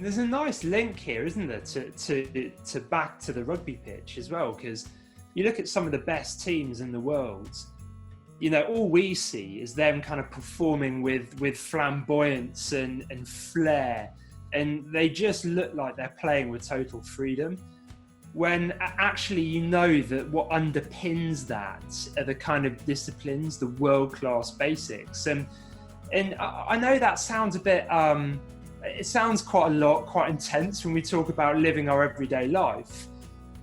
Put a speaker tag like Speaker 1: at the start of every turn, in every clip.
Speaker 1: There's a nice link here, isn't there, to back to the rugby pitch as well, because you look at some of the best teams in the world, all we see is them kind of performing with flamboyance and flair, and they just look like they're playing with total freedom, when actually that what underpins that are the kind of disciplines, the world-class basics. And I know that sounds a bit, it sounds quite intense when we talk about living our everyday life.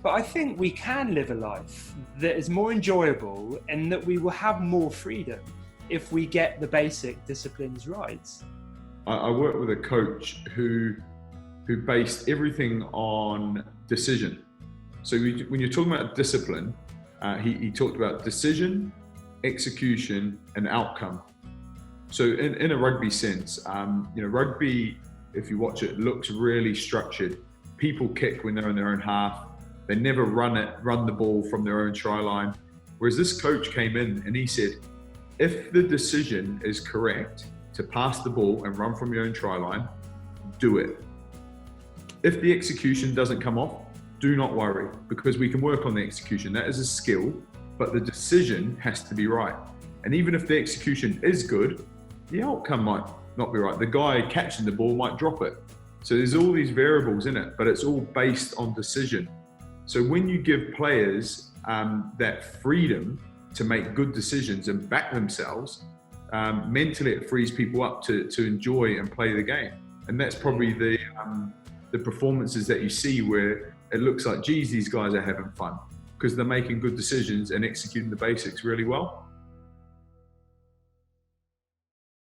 Speaker 1: But I think we can live a life that is more enjoyable and that we will have more freedom if we get the basic disciplines right.
Speaker 2: I worked with a coach who based everything on decision. So when you're talking about discipline, he talked about decision, execution, and outcome. So in a rugby sense, rugby, if you watch it, looks really structured. People kick when they're in their own half. They never run the ball from their own try line. Whereas this coach came in and he said, if the decision is correct to pass the ball and run from your own try line, do it. If the execution doesn't come off, do not worry, because we can work on the execution. That is a skill, but the decision has to be right. And even if the execution is good, the outcome might not be right. The guy catching the ball might drop it. So there's all these variables in it, but it's all based on decision. So when you give players that freedom to make good decisions and back themselves, mentally it frees people up to enjoy and play the game. And that's probably the performances that you see where it looks like, geez, these guys are having fun, because they're making good decisions and executing the basics really well.